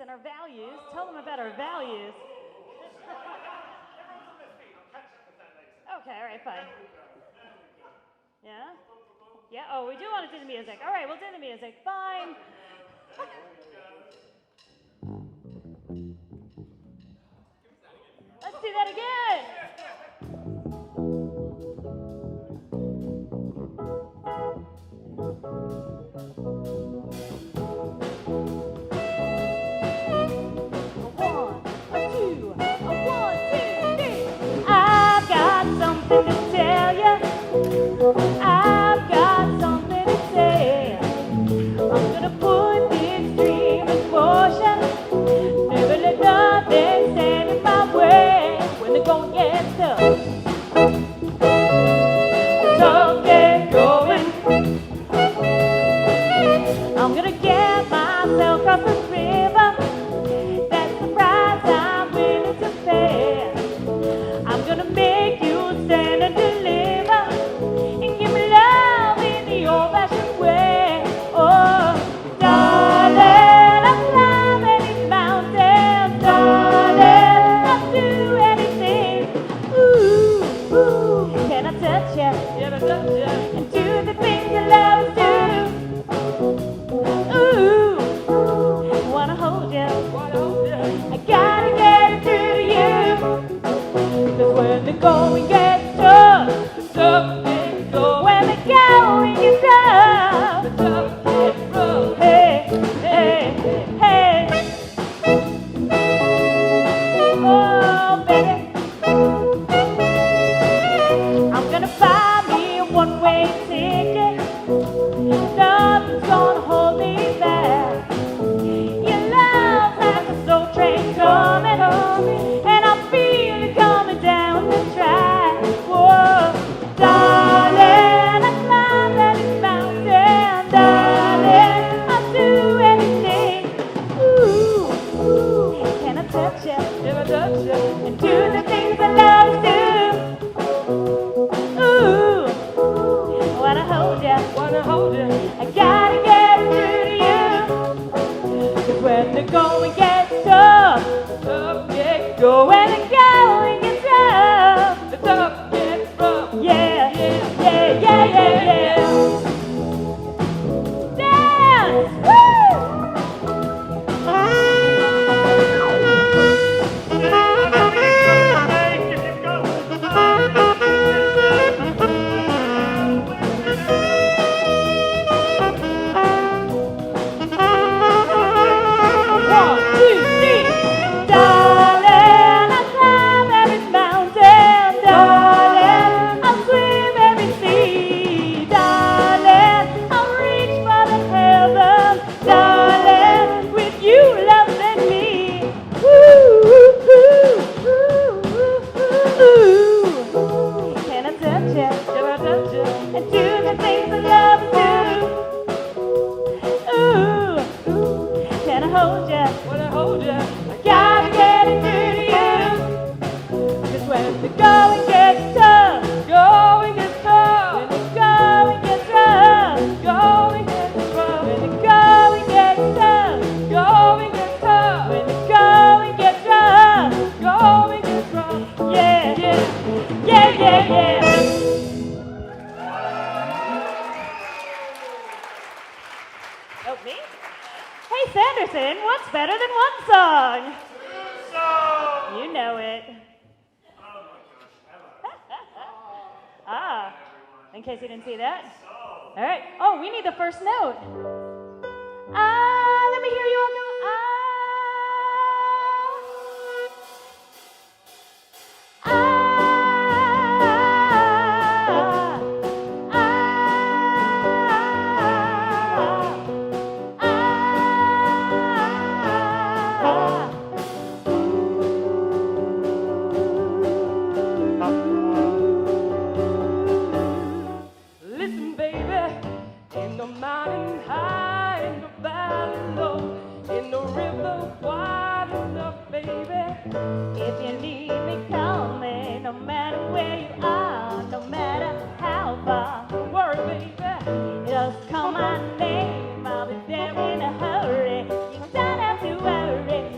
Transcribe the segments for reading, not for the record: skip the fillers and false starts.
and our values. Tell them about our values. Okay, all right, fine. Yeah? Yeah, oh, we do want to do the music. All right, we'll do the music. Fine. Let's do that again. I've got something to tell you. I've got something to say. I'm gonna put this dream in motion. Never let nothing stand in my way when the going gets tough. Tough get going. I'm gonna get myself across the river. That's the price I'm willing to pay. I'm gonna make you stand and deliver and give me love in the old-fashioned way. Oh, darling, I'll climb any mountain. Darling, I'll do anything. Ooh, ooh, can I touch you? Can I touch you? And do the things that lovers do. Ooh, wanna hold you. I gotta get it through to you. 'Cause when the going gets tough, the tough gets rough. When the going gets tough, the tough gets rough. Hey, hey, hey. Oh, baby. I'm gonna buy me a one-way ticket. Nothing's gonna hold me back. Your love's like a slow train coming home, and I feel it coming down the track. Whoa, darling, I climb any mountain. Darling, I'll do anything. Ooh, ooh, can I touch you? Can I touch you? And do the things that lovers do. Ooh, wanna hold you. Wanna hold you. I gotta get it through to you. 'Cause when the going gets tough, the tough gets going. When the going gets tough, the tough gets rough. Yeah, yeah, yeah, yeah, yeah, yeah. Dance! Woo! One, two, three. Darling, I'll climb every mountain. Darling, I'll swim every sea. Darling, I'll reach for the heavens. Darling, with you loving me. Woo, woo, woo, woo, woo, woo. Can I touch you? Can I touch you? And do the things that love do. Ooh, can I hold you? Wanna hold you? I gotta get it through to you. 'Cause when the going gets tough, going gets tough. When the going gets rough, going gets rough. When the going gets tough, going gets tough. When the going gets rough, going gets rough. Yeah, yeah, yeah, yeah, yeah. Oh, me? Hey, Sanderson, what's better than one song? You know it. Ah, in case you didn't see that. All right. Oh, we need the first note. Let me hear you all go. Listen, baby, in the mountain high, in the valley low, in the river wide enough, baby. If you need me, call me. No matter where you are, no matter how far. Don't worry, baby, just call my name. I'll be there in a hurry. You don't have to worry.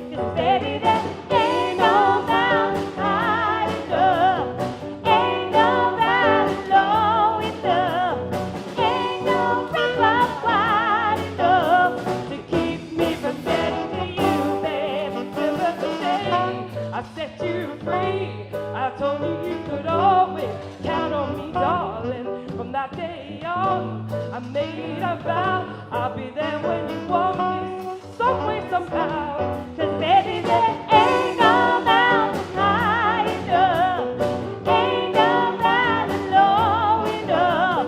I set you free. I told you you could always count on me, darling. From that day on, I made a vow I'll be there when you want me, some way, somehow. 'Cause baby, there ain't no mountain high enough, ain't no valley low enough,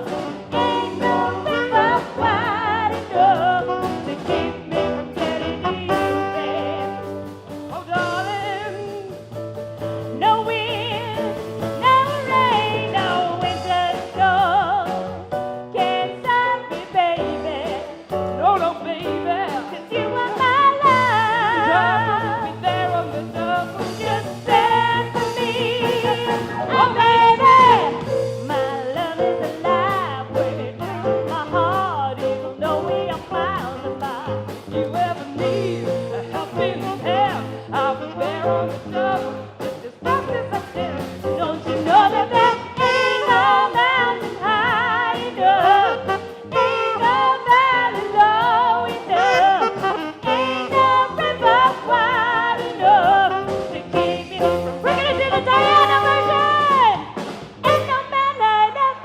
ain't no river wide enough to keep me from getting easy. Oh, darling, no wind, no rain, no winter storm can stop me, baby. No, no, baby. 'Cause you are my love. Be there on the double, just stand for me. Oh, baby, my love is alive. Way down my heart, even though we are miles apart. If you ever need a helping hand, I'll be there on the double. Just as fast as I can. Don't you know that there ain't no mountain high enough, ain't no valley low enough, ain't no river wide enough to keep me from bringing it to the Diana version. Ain't no valley enough,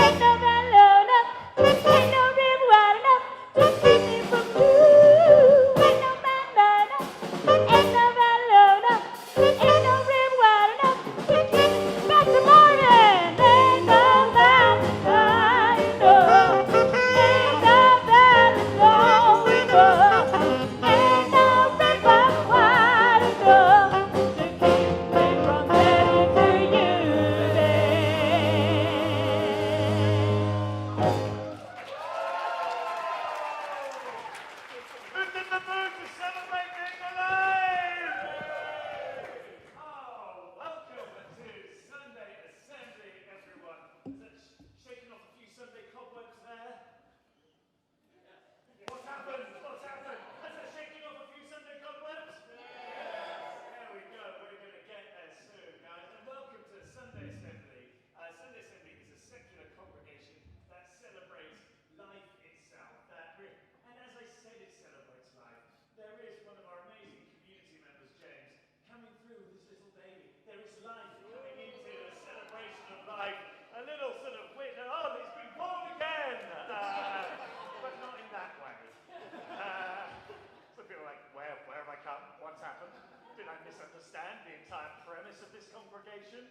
ain't no valley low enough, ain't no river wide enough to keep me from you. Ain't no valley enough, ain't no valley low enough, ain't no river wide enough to keep me back to morning. Ain't no mountain high enough, ain't no valley low enough, ain't no river wide enough to keep me from getting to you, Who's in the mood to celebrate being alive? Oh, welcome to Sunday Assembly, everyone. Is that shaking off a few Sunday cobwebs there? What's happened? What's happened? Has that shaking off a few Sunday cobwebs? There we go. We're going to get there soon, guys. And welcome to Sunday Assembly. Sunday Assembly is a secular congregation that celebrates life itself. And as I said, it celebrates life. There is one of our amazing community members, James, coming through with his little baby. There is life coming into a celebration of life. A little sort of witness. Oh, he's been born again! But not in that way. Some people are like, where have I come? What's happened? Did I misunderstand the entire premise of this congregation?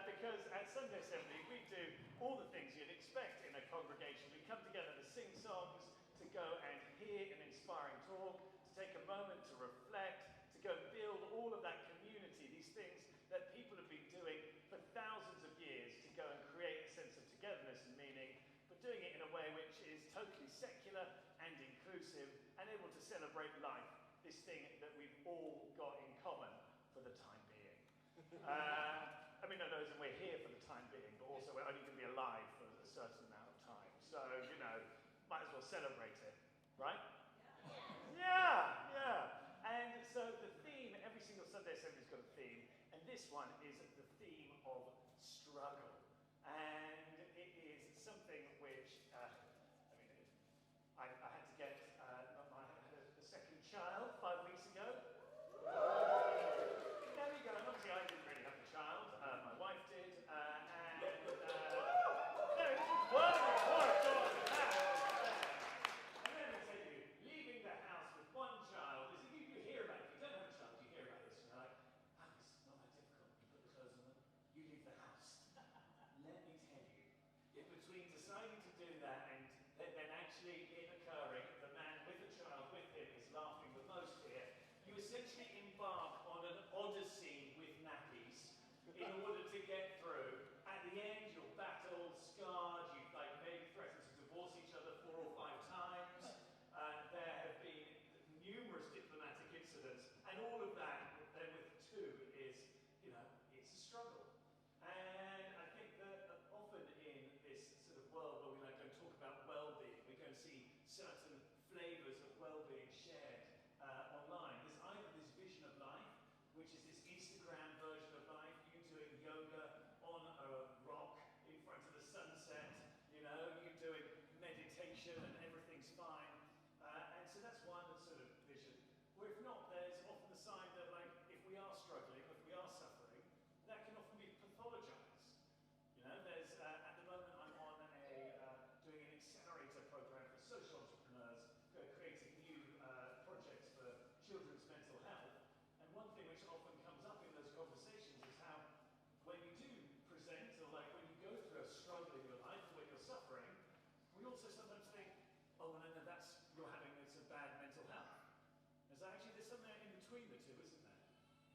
Because at Sunday Assembly, we do all the things you'd expect in a congregation. We come together to sing songs, to go and hear an inspiring talk, to take a moment to reflect, to go and build all of that community, these things that people have been doing for thousands of years to go and create a sense of togetherness and meaning, but doing it in a way which is totally secular and inclusive and able to celebrate life, this thing that we've all got in common for the time being. I mean, no, as in we're here for the time being, but also we're only going to be alive for a certain amount of time. So, might as well celebrate it, right? Yeah. And so the theme, every single Sunday Assembly's got a theme, and this one is the theme of struggle. And it is something which, I had to get a second child 5 weeks ago. There we go. And obviously I didn't really have a child. My wife did. And there it is. What a God. And let me tell you, leaving the house with one child is, you hear about it. If you don't have a child, you hear about this. And you're like, it's not that difficult. You put the clothes on them, you leave the house. Let me tell you, in between deciding to do that and then actually it occurring, the man with the child with him is laughing the most here. You essentially embark on an odyssey with nappies in order to get through. At the end, you're battled, scarred, you've maybe threatened to divorce each other 4 or 5 times. There have been numerous diplomatic incidents, and all of that, then with 2, is, it's a struggle. And I think that often in this sort of world where we go and talk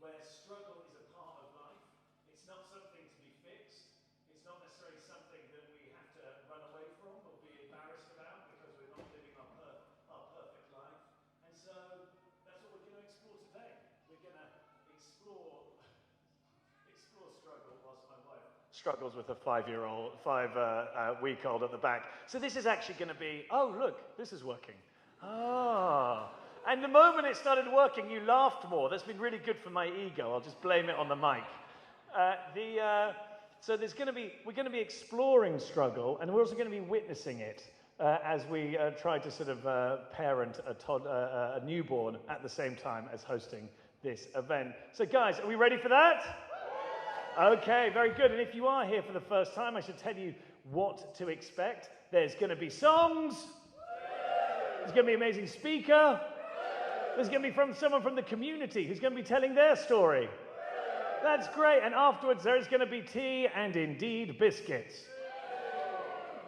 where struggle is a part of life. It's not something to be fixed. It's not necessarily something that we have to run away from or be embarrassed about because we're not living our perfect life. And so that's what we're going to explore today. We're going to explore struggle whilst my wife struggles with a 5-week-old at the back. So this is actually going to be, oh look, this is working. Ah. And the moment it started working, you laughed more. That's been really good for my ego. I'll just blame it on the mic. So we're going to be exploring struggle, and we're also going to be witnessing it as we try to sort of parent a newborn at the same time as hosting this event. So guys, are we ready for that? Okay, very good. And if you are here for the first time, I should tell you what to expect. There's going to be songs. There's going to be an amazing speaker. There's going to be someone from the community who's going to be telling their story. That's great. And afterwards, there's going to be tea and indeed biscuits.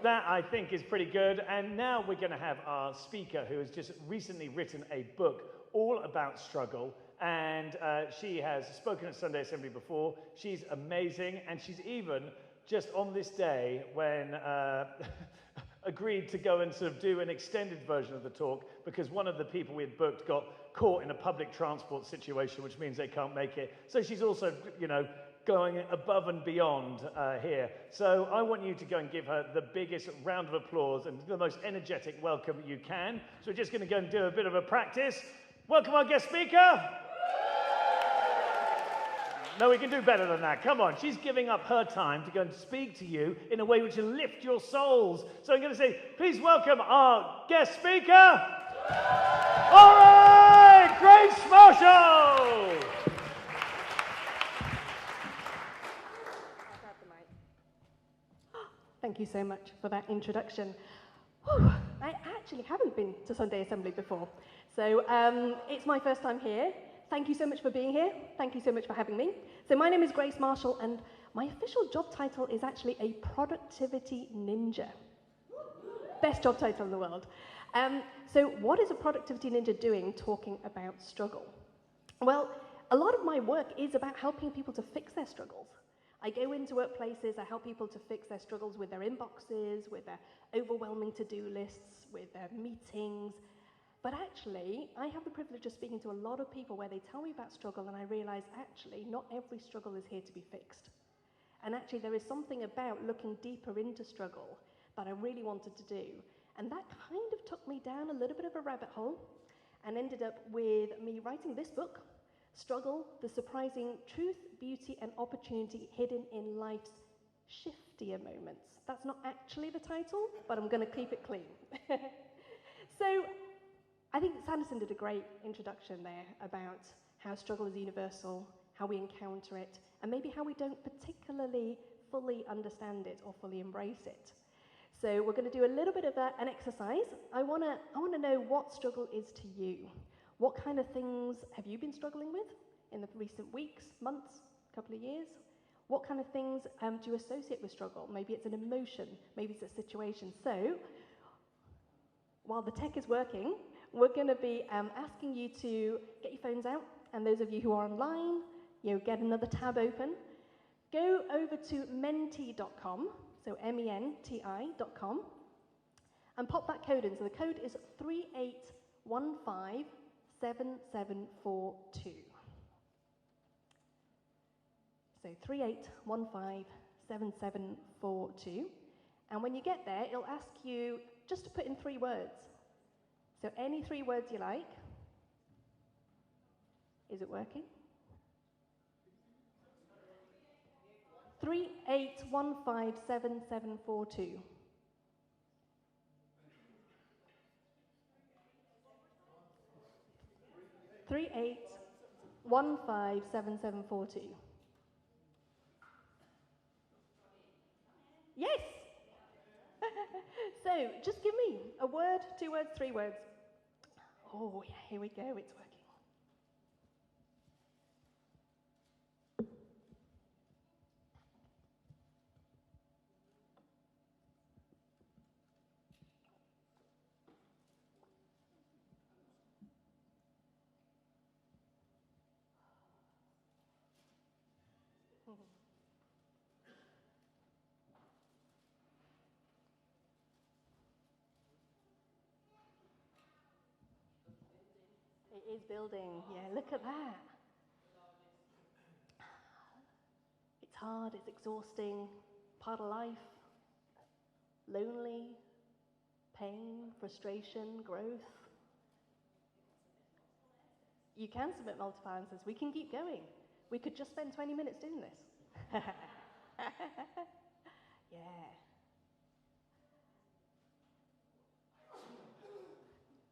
That, I think, is pretty good. And now we're going to have our speaker who has just recently written a book all about struggle. And she has spoken at Sunday Assembly before. She's amazing. And she's even, just on this day, when agreed to go and sort of do an extended version of the talk because one of the people we had booked got caught in a public transport situation, which means they can't make it. So she's also, going above and beyond here. So I want you to go and give her the biggest round of applause and the most energetic welcome you can. So we're just going to go and do a bit of a practice. Welcome our guest speaker. No, we can do better than that. Come on. She's giving up her time to go and speak to you in a way which will lift your souls. So I'm going to say, please welcome our guest speaker. All right, Grace Marshall. Thank you so much for that introduction. Whew, I actually haven't been to Sunday Assembly before, so it's my first time here. Thank you so much for being here. Thank you so much for having me. So my name is Grace Marshall, and my official job title is actually a productivity ninja. Best job title in the world. So what is a productivity ninja doing talking about struggle? Well, a lot of my work is about helping people to fix their struggles. I go into workplaces, I help people to fix their struggles with their inboxes, with their overwhelming to-do lists, with their meetings. But actually, I have the privilege of speaking to a lot of people where they tell me about struggle and I realize actually not every struggle is here to be fixed. And actually there is something about looking deeper into struggle that I really wanted to do. And that kind of took me down a little bit of a rabbit hole and ended up with me writing this book, Struggle, the Surprising Truth, Beauty and Opportunity Hidden in Life's Shiftier Moments. That's not actually the title, but I'm going to keep it clean. So I think Sanderson did a great introduction there about how struggle is universal, how we encounter it, and maybe how we don't particularly fully understand it or fully embrace it. So we're going to do a little bit of an exercise. I want to know what struggle is to you. What kind of things have you been struggling with in the recent weeks, months, couple of years? What kind of things do you associate with struggle? Maybe it's an emotion, maybe it's a situation. So while the tech is working, we're going to be asking you to get your phones out, and those of you who are online, get another tab open. Go over to menti.com, so menti.com, and pop that code in. So the code is 38157742. So 38157742. And when you get there, it'll ask you just to put in 3 words. So any 3 words you like. Is it working? 38157742. Three 38157742. Yes. So just give me a word, 2 words, 3 words. Oh yeah, here we go. It's working. It is building. Yeah, look at that. It's hard, it's exhausting, part of life. Lonely, pain, frustration, growth. You can submit multiple answers. We can keep going. We could just spend 20 minutes doing this. Yeah.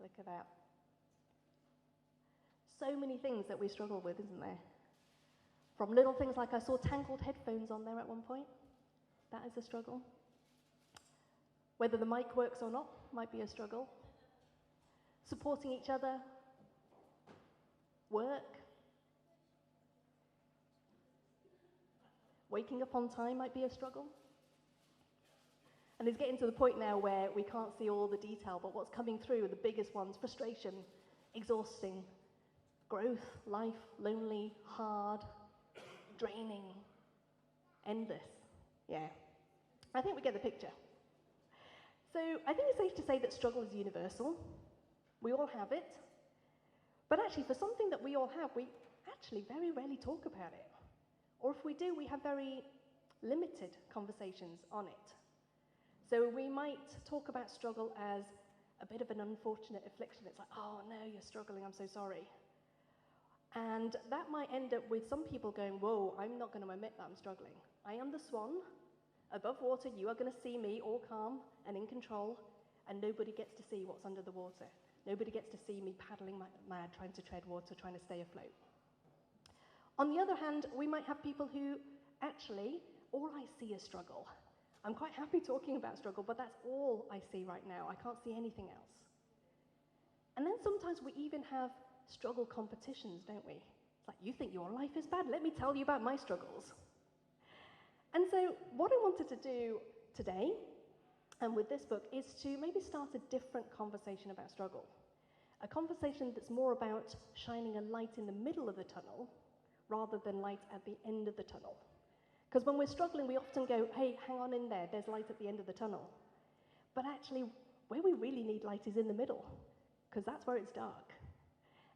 Look at that. So many things that we struggle with, isn't there? From little things like I saw tangled headphones on there at one point. That is a struggle. Whether the mic works or not might be a struggle. Supporting each other. Work. Waking up on time might be a struggle. And it's getting to the point now where we can't see all the detail, but what's coming through, the biggest ones, frustration, exhausting, growth, life, lonely, hard, draining, endless. Yeah. I think we get the picture. So I think it's safe to say that struggle is universal. We all have it. But actually, for something that we all have, we actually very rarely talk about it. Or if we do, we have very limited conversations on it. So we might talk about struggle as a bit of an unfortunate affliction. It's like, oh no, you're struggling, I'm so sorry. And that might end up with some people going, whoa, I'm not going to admit that I'm struggling. I am the swan. Above water, you are going to see me all calm and in control, and nobody gets to see what's under the water. Nobody gets to see me paddling mad, trying to tread water, trying to stay afloat. On the other hand, we might have people who actually, all I see is struggle. I'm quite happy talking about struggle, but that's all I see right now. I can't see anything else. And then sometimes we even have struggle competitions, don't we? It's like, you think your life is bad? Let me tell you about my struggles. And so what I wanted to do today, and with this book, is to maybe start a different conversation about struggle. A conversation that's more about shining a light in the middle of the tunnel, rather than light at the end of the tunnel. Because when we're struggling, we often go, hey, hang on in there, there's light at the end of the tunnel. But actually, where we really need light is in the middle, because that's where it's dark.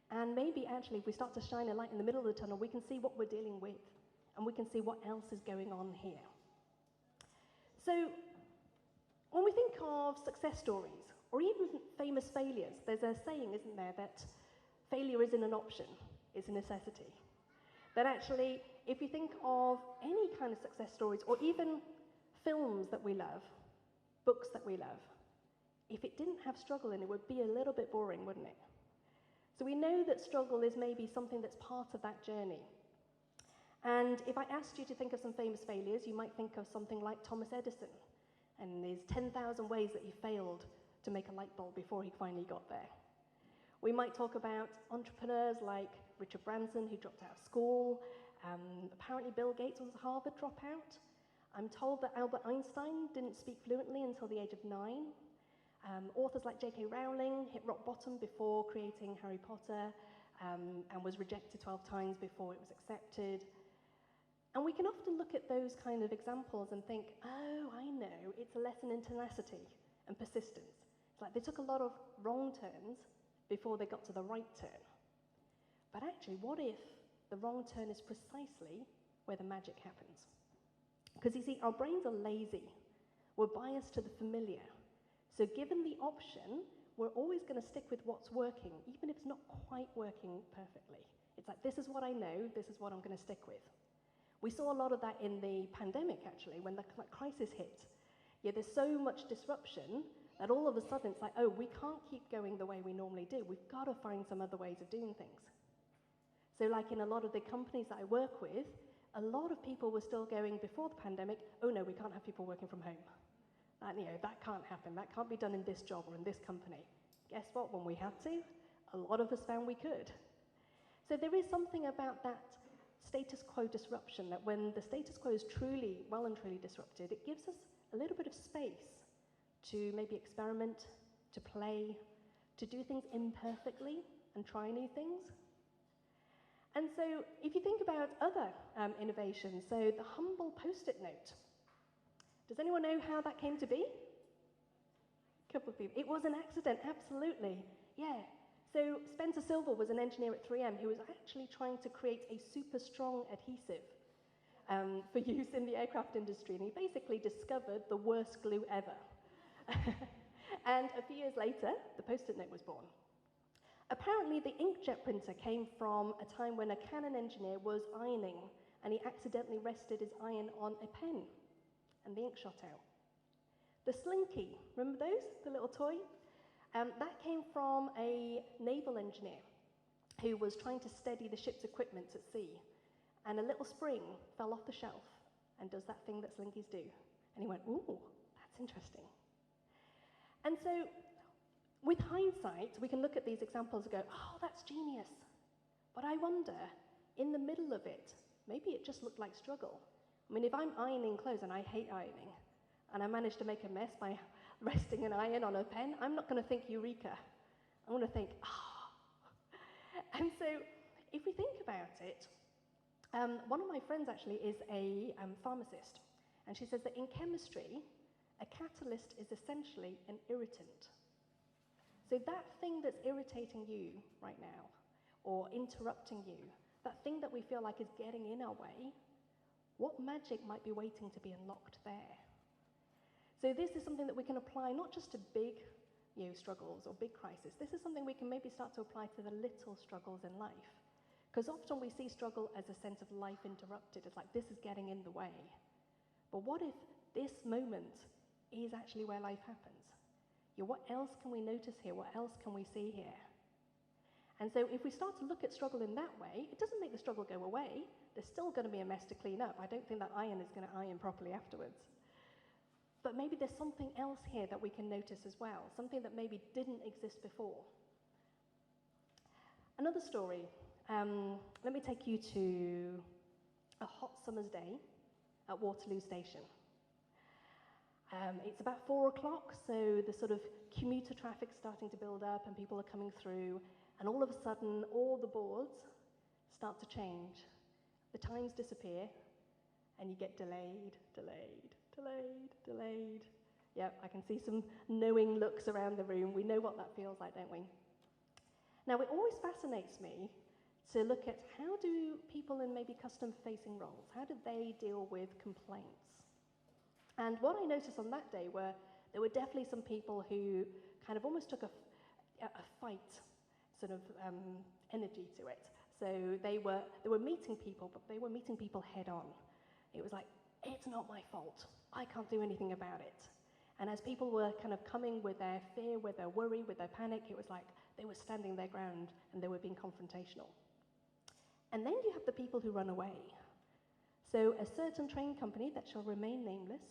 And maybe actually, if we start to shine a light in the middle of the tunnel, we can see what we're dealing with, and we can see what else is going on here. So, when we think of success stories, or even famous failures, there's a saying, isn't there, that failure isn't an option, it's a necessity. That actually, if you think of any kind of success stories, or even films that we love, books that we love, if it didn't have struggle in it, it would be a little bit boring, wouldn't it? So we know that struggle is maybe something that's part of that journey. And if I asked you to think of some famous failures, you might think of something like Thomas Edison and his 10,000 ways that he failed to make a light bulb before he finally got there. We might talk about entrepreneurs like Richard Branson, who dropped out of school. Apparently Bill Gates was a Harvard dropout. I'm told that Albert Einstein didn't speak fluently until the age of 9. Authors like J.K. Rowling hit rock bottom before creating Harry Potter, and was rejected 12 times before it was accepted. And we can often look at those kind of examples and think, oh, I know, it's a lesson in tenacity and persistence. It's like they took a lot of wrong turns before they got to the right turn. But actually, what if the wrong turn is precisely where the magic happens? Because you see, our brains are lazy. We're biased to the familiar. So given the option, we're always going to stick with what's working, even if it's not quite working perfectly. It's like, this is what I know, this is what I'm going to stick with. We saw a lot of that in the pandemic, actually, when the crisis hit. Yeah, there's so much disruption that all of a sudden it's like, oh, we can't keep going the way we normally do. We've got to find some other ways of doing things. So like in a lot of the companies that I work with, a lot of people were still going before the pandemic, oh no, we can't have people working from home. That can't happen. That can't be done in this job or in this company. Guess what? When we had to, a lot of us found we could. So there is something about that status quo disruption, that when the status quo is truly, well and truly disrupted, it gives us a little bit of space to maybe experiment, to play, to do things imperfectly and try new things. And so if you think about other innovations, so the humble post-it note, does anyone know how that came to be? A couple of people. It was an accident, absolutely. Yeah. So Spencer Silver was an engineer at 3M who was actually trying to create a super strong adhesive for use in the aircraft industry, and he basically discovered the worst glue ever. And a few years later, the post-it note was born. Apparently, the inkjet printer came from a time when a Canon engineer was ironing, and he accidentally rested his iron on a pen, and the ink shot out. The Slinky, remember those, the little toy? That came from a naval engineer who was trying to steady the ship's equipment at sea, and a little spring fell off the shelf and does that thing that Slinkies do. And he went, ooh, that's interesting. And so, with hindsight, we can look at these examples and go, oh, that's genius. But I wonder, in the middle of it, maybe it just looked like struggle. I mean, if I'm ironing clothes, and I hate ironing, and I managed to make a mess by resting an iron on a pen, I'm not going to think eureka. I'm going to think, ah. Oh. And so, if we think about it, one of my friends actually is a pharmacist, and she says that in chemistry, a catalyst is essentially an irritant. So that thing that's irritating you right now, or interrupting you, that thing that we feel like is getting in our way, what magic might be waiting to be unlocked there? So this is something that we can apply not just to big struggles or big crises. This is something we can maybe start to apply to the little struggles in life. Because often we see struggle as a sense of life interrupted. It's like, this is getting in the way. But what if this moment is actually where life happens? What else can we notice here? What else can we see here? And so if we start to look at struggle in that way, it doesn't make the struggle go away. There's still going to be a mess to clean up. I don't think that iron is going to iron properly afterwards. But maybe there's something else here that we can notice as well, something that maybe didn't exist before. Another story. Let me take you to a hot summer's day at Waterloo Station. It's about 4 o'clock, so the sort of commuter traffic's starting to build up and people are coming through, and all of a sudden, all the boards start to change. The times disappear, and you get delayed, delayed, delayed, delayed. Yep, I can see some knowing looks around the room. We know what that feels like, don't we? Now, it always fascinates me to look at how do people in maybe customer-facing roles, how do they deal with complaints? And what I noticed on that day were there were definitely some people who kind of almost took a fight sort of energy to it. So they were meeting people, but they were meeting people head on. It was like, it's not my fault. I can't do anything about it. And as people were kind of coming with their fear, with their worry, with their panic, it was like they were standing their ground and they were being confrontational. And then you have the people who run away. So a certain train company that shall remain nameless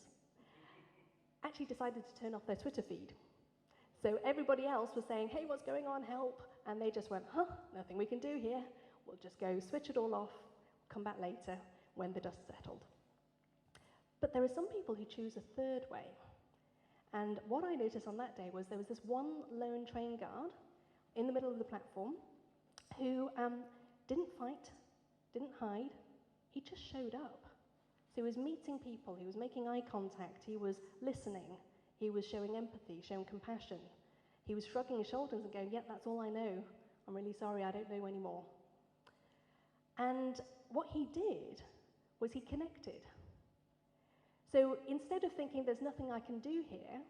actually decided to turn off their Twitter feed. So everybody else was saying, hey, what's going on, help? And they just went, nothing we can do here. We'll just go switch it all off, come back later when the dust settled. But there are some people who choose a third way. And what I noticed on that day was there was this one lone train guard in the middle of the platform who didn't fight, didn't hide, he just showed up. So he was meeting people, he was making eye contact, he was listening, he was showing empathy, showing compassion. He was shrugging his shoulders and going, yeah, that's all I know. I'm really sorry, I don't know anymore. And what he did was he connected. So instead of thinking there's nothing I can do here,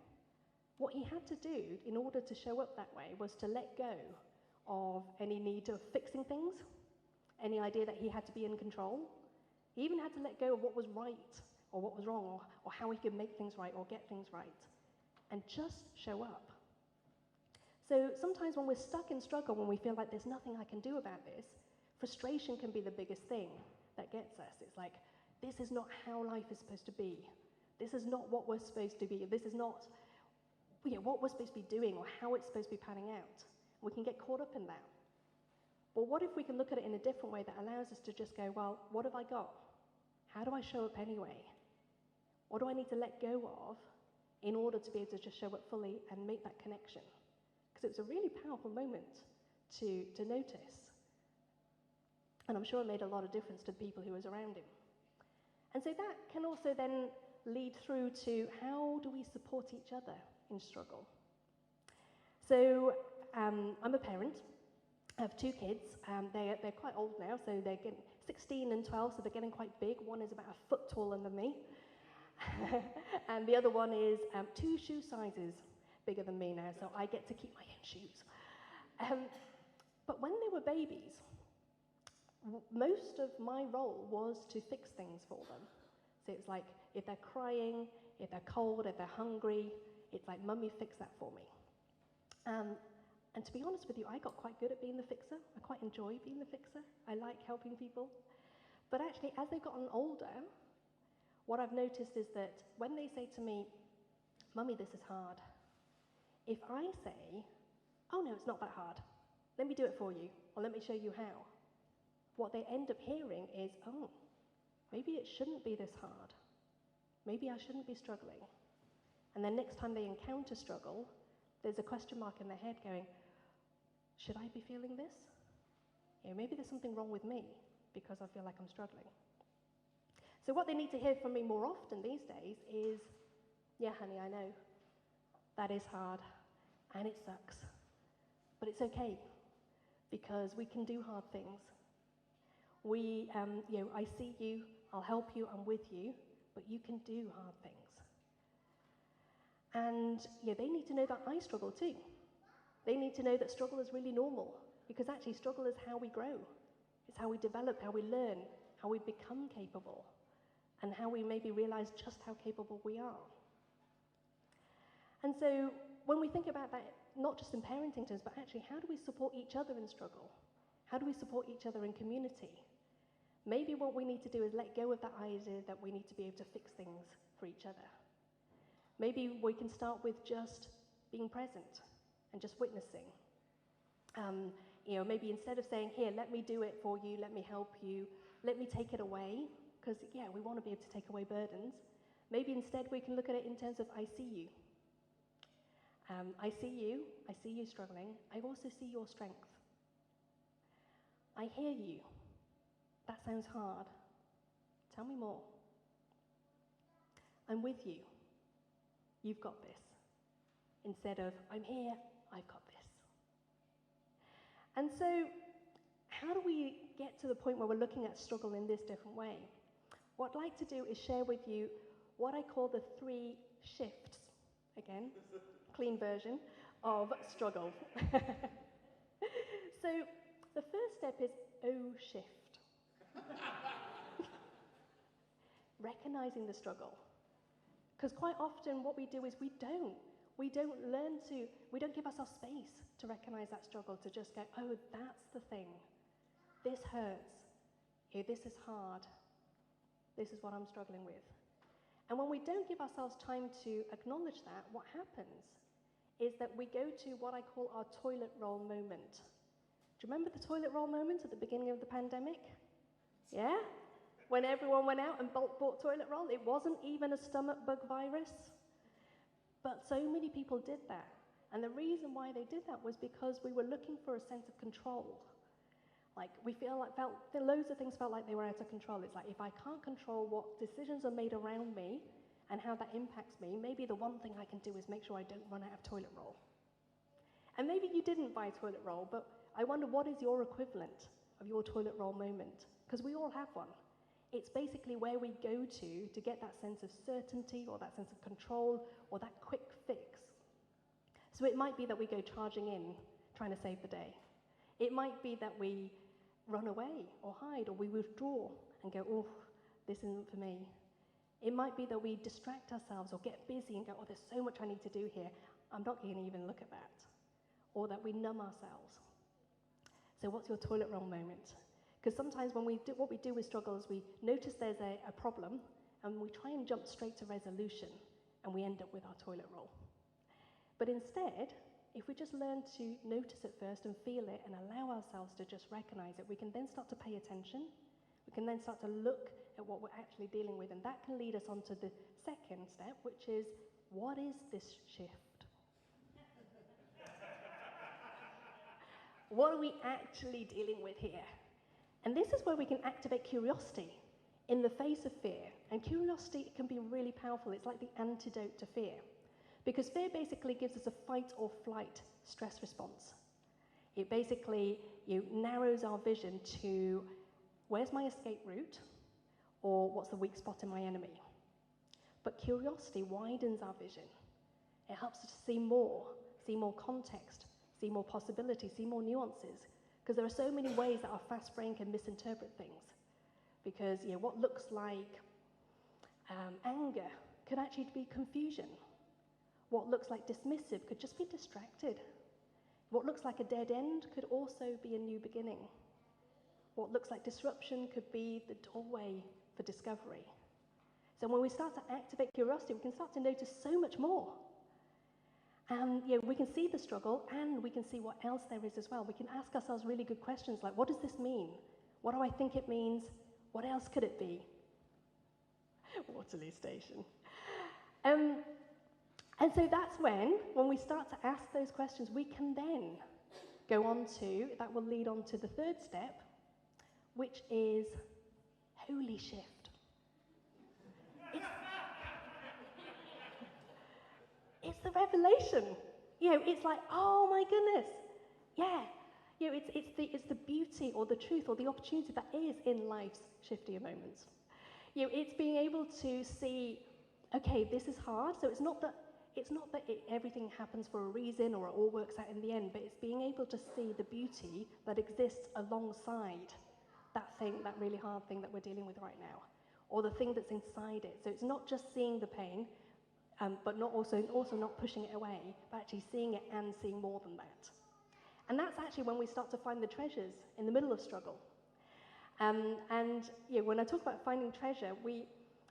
what he had to do in order to show up that way was to let go of any need of fixing things, any idea that he had to be in control. He even had to let go of what was right or what was wrong or how he could make things right or get things right and just show up. So sometimes when we're stuck in struggle, when we feel like there's nothing I can do about this, frustration can be the biggest thing that gets us. It's like, this is not how life is supposed to be. This is not what we're supposed to be. This is not what we're supposed to be doing or how it's supposed to be panning out. We can get caught up in that. But what if we can look at it in a different way that allows us to just go, well, what have I got? How do I show up anyway? What do I need to let go of in order to be able to just show up fully and make that connection? Because it was a really powerful moment to notice. And I'm sure it made a lot of difference to the people who was around him. And so that can also then lead through to how do we support each other in struggle? So I'm a parent. I have two kids. They're quite old now, so they're getting 16 and 12, so they're getting quite big. One is about a foot taller than me. And the other one is 2 shoe sizes bigger than me now, so I get to keep my own shoes. But when they were babies, most of my role was to fix things for them. So it's like, if they're crying, if they're cold, if they're hungry, it's like, Mummy, fix that for me. And to be honest with you, I got quite good at being the fixer. I quite enjoy being the fixer. I like helping people. But actually, as they've gotten older, what I've noticed is that when they say to me, Mummy, this is hard, if I say, oh no, it's not that hard, let me do it for you, or let me show you how, what they end up hearing is, oh, maybe it shouldn't be this hard. Maybe I shouldn't be struggling. And then next time they encounter struggle, there's a question mark in their head going, should I be feeling this? Maybe there's something wrong with me because I feel like I'm struggling. So what they need to hear from me more often these days is, yeah, honey, I know. That is hard, and it sucks. But it's okay, because we can do hard things. I see you, I'll help you, I'm with you, but you can do hard things. And they need to know that I struggle too. They need to know that struggle is really normal, because actually struggle is how we grow. It's how we develop, how we learn, how we become capable, and how we maybe realize just how capable we are. And so when we think about that, not just in parenting terms, but actually how do we support each other in struggle? How do we support each other in community? Maybe what we need to do is let go of that idea that we need to be able to fix things for each other. Maybe we can start with just being present and just witnessing. Maybe instead of saying, here, let me do it for you, let me help you, let me take it away, because, we want to be able to take away burdens. Maybe instead we can look at it in terms of, I see you. I see you struggling. I also see your strength. I hear you. That sounds hard. Tell me more. I'm with you. You've got this. Instead of, I'm here, I've got this. And so, how do we get to the point where we're looking at struggle in this different way? What I'd like to do is share with you what I call the 3 shifts, again, clean version, of struggle. So, the first step is shift. Recognizing the struggle. Because quite often what we do is we don't give ourselves space to recognize that struggle, to just go, oh, that's the thing. This hurts. This is hard. This is what I'm struggling with. And when we don't give ourselves time to acknowledge that, what happens is that we go to what I call our toilet roll moment. Do you remember the toilet roll moment at the beginning of the pandemic? Yeah? When everyone went out and bulk bought toilet roll, it wasn't even a stomach bug virus. But so many people did that. And the reason why they did that was because we were looking for a sense of control. Like, loads of things felt like they were out of control. It's like, if I can't control what decisions are made around me and how that impacts me, maybe the one thing I can do is make sure I don't run out of toilet roll. And maybe you didn't buy toilet roll, but I wonder, what is your equivalent of your toilet roll moment? Because we all have one. It's basically where we go to get that sense of certainty or that sense of control or that quick fix. So it might be that we go charging in, trying to save the day. It might be that we run away or hide, or we withdraw and go, oh, this isn't for me. It might be that we distract ourselves or get busy and go, oh, there's so much I need to do here. I'm not going to even look at that. Or that we numb ourselves. So what's your toilet roll moment? Because sometimes what we do with struggle is we notice there's a problem and we try and jump straight to resolution, and we end up with our toilet roll. But instead, if we just learn to notice it first and feel it and allow ourselves to just recognize it, we can then start to pay attention. We can then start to look at what we're actually dealing with, and that can lead us on to the second step, which is, what is this shift? What are we actually dealing with here? And this is where we can activate curiosity in the face of fear. And curiosity can be really powerful. It's like the antidote to fear. Because fear basically gives us a fight or flight stress response. It basically narrows our vision to where's my escape route or what's the weak spot in my enemy. But curiosity widens our vision. It helps us to see more context, see more possibilities, see more nuances. Because there are so many ways that our fast brain can misinterpret things. Because what looks like anger could actually be confusion. What looks like dismissive could just be distracted. What looks like a dead end could also be a new beginning. What looks like disruption could be the doorway for discovery. So when we start to activate curiosity, we can start to notice so much more. And we can see the struggle and we can see what else there is as well. We can ask ourselves really good questions like, what does this mean? What do I think it means? What else could it be? Waterloo Station. And so that's when we start to ask those questions, we can then go on to, that will lead on to the third step, which is holy shift. It's the revelation. It's like, oh my goodness. Yeah. It's the beauty or the truth or the opportunity that is in life's shiftier moments. It's being able to see, okay, this is hard. So it's not that everything happens for a reason or it all works out in the end, but it's being able to see the beauty that exists alongside that thing, that really hard thing that we're dealing with right now, or the thing that's inside it. So it's not just seeing the pain, but not also not pushing it away, but actually seeing it and seeing more than that. And that's actually when we start to find the treasures in the middle of struggle. When I talk about finding treasure, we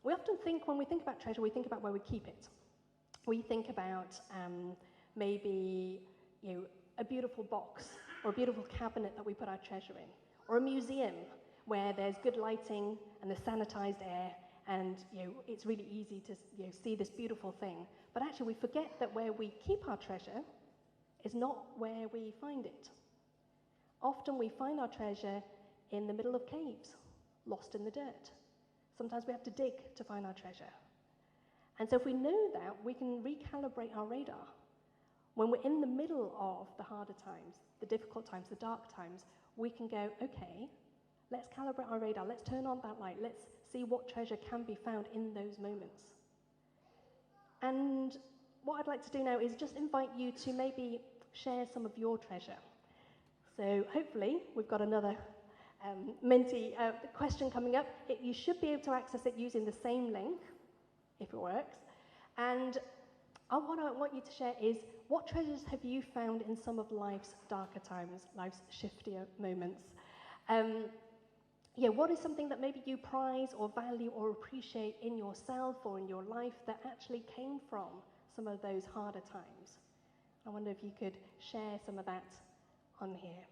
often think, when we think about treasure, we think about where we keep it. We think about maybe a beautiful box or a beautiful cabinet that we put our treasure in, or a museum where there's good lighting and there's sanitized air, and it's really easy to see this beautiful thing. But actually, we forget that where we keep our treasure is not where we find it. Often we find our treasure in the middle of caves, lost in the dirt. Sometimes we have to dig to find our treasure. And so if we know that, we can recalibrate our radar. When we're in the middle of the harder times, the difficult times, the dark times, we can go, okay, let's calibrate our radar, let's turn on that light, let's see what treasure can be found in those moments. And what I'd like to do now is just invite you to maybe share some of your treasure. So hopefully we've got another Menti question coming up. You should be able to access it using the same link, if it works. And what I want you to share is, what treasures have you found in some of life's darker times, life's shiftier moments? What is something that maybe you prize or value or appreciate in yourself or in your life that actually came from some of those harder times? I wonder if you could share some of that on here.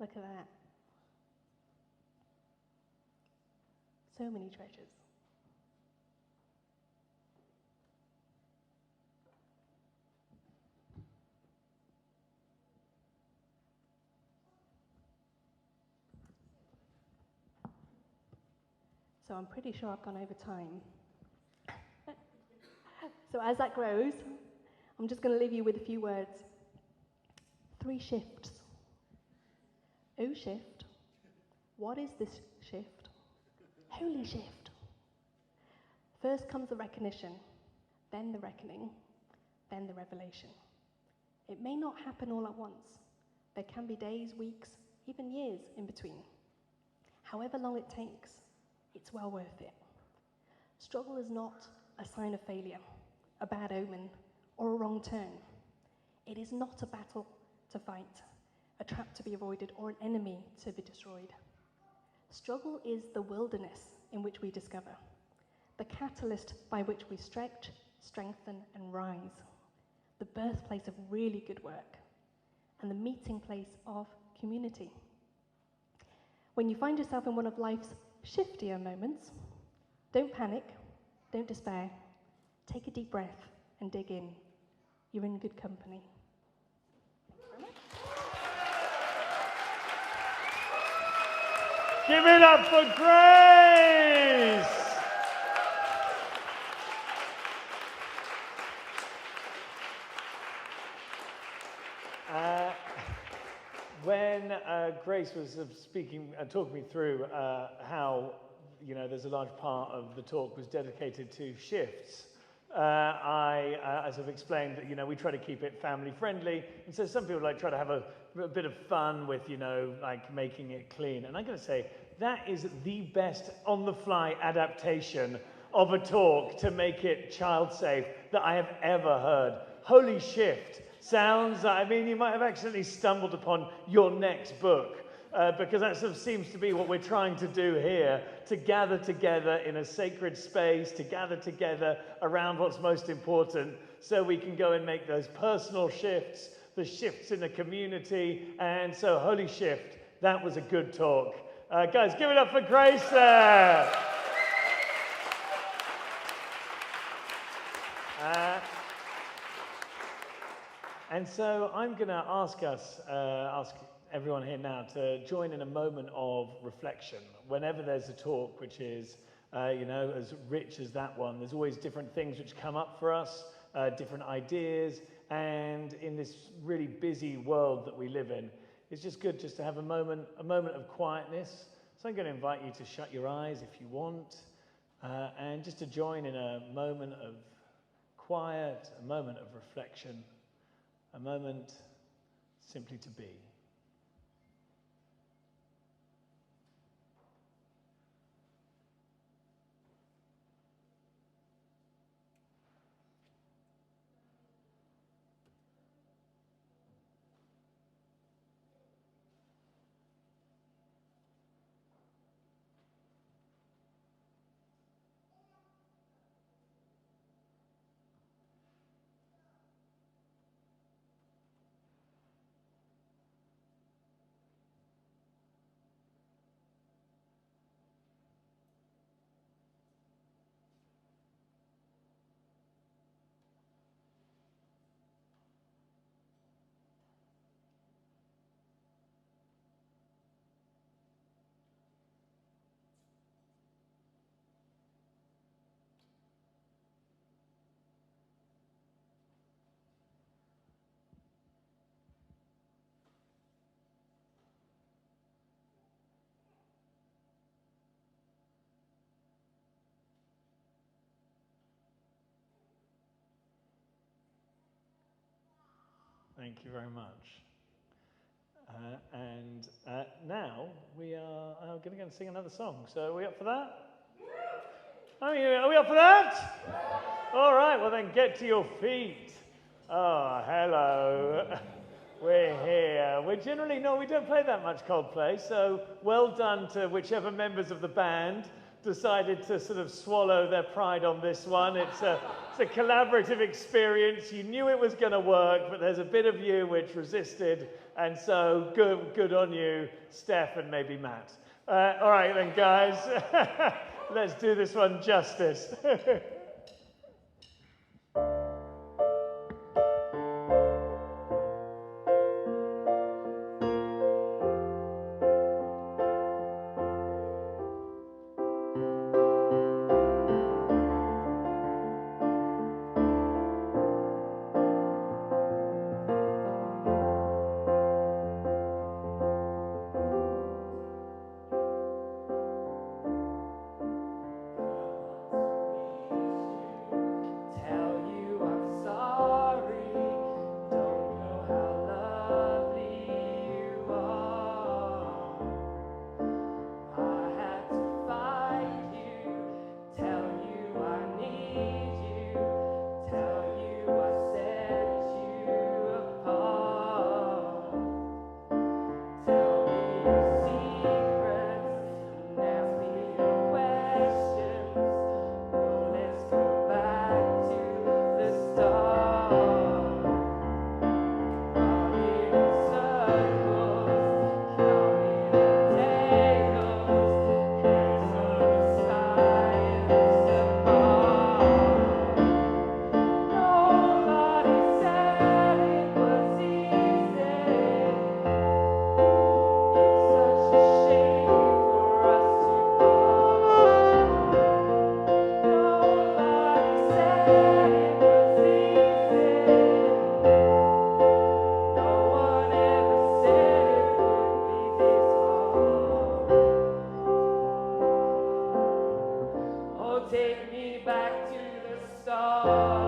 Look at that. So many treasures. So I'm pretty sure I've gone over time. So as that grows, I'm just going to leave you with a few words. 3 shifts. Oh, shift. What is this shift? Holy shift. First comes the recognition, then the reckoning, then the revelation. It may not happen all at once. There can be days, weeks, even years in between. However long it takes, it's well worth it. Struggle is not a sign of failure, a bad omen, or a wrong turn. It is not a battle to fight, a trap to be avoided, or an enemy to be destroyed. Struggle is the wilderness in which we discover, the catalyst by which we stretch, strengthen, and rise, the birthplace of really good work, and the meeting place of community. When you find yourself in one of life's shiftier moments, don't panic, don't despair. Take a deep breath and dig in. You're in good company. Give it up for Grace! When Grace was talking me through how, there's a large part of the talk was dedicated to shifts, I sort of explained that, we try to keep it family friendly. And so some people try to have a bit of fun with, making it clean. And I'm going to say that is the best on-the-fly adaptation of a talk to make it child-safe that I have ever heard. Holy shift. Sounds, you might have accidentally stumbled upon your next book, because that sort of seems to be what we're trying to do here, to gather together in a sacred space, to gather together around what's most important, so we can go and make those personal shifts, the shifts in the community. And so, holy shift, that was a good talk. Guys, give it up for Grace there. And so I'm going to ask everyone here now to join in a moment of reflection. Whenever there's a talk which is, as rich as that one, there's always different things which come up for us, different ideas. And in this really busy world that we live in, it's just good just to have a moment of quietness. So I'm going to invite you to shut your eyes if you want, and just to join in a moment of quiet, a moment of reflection, a moment simply to be. Thank you very much. Now we are going to go and sing another song. So are we up for that? Are we up for that? All right, well then get to your feet. Oh, hello. We're here. We don't play that much Coldplay, so well done to whichever members of the band decided to sort of swallow their pride on this one. It's a collaborative experience. You knew it was going to work, but there's a bit of you which resisted, and so good on you, Steph and maybe Matt. All right then, guys, let's do this one justice. Oh, take me back to the start.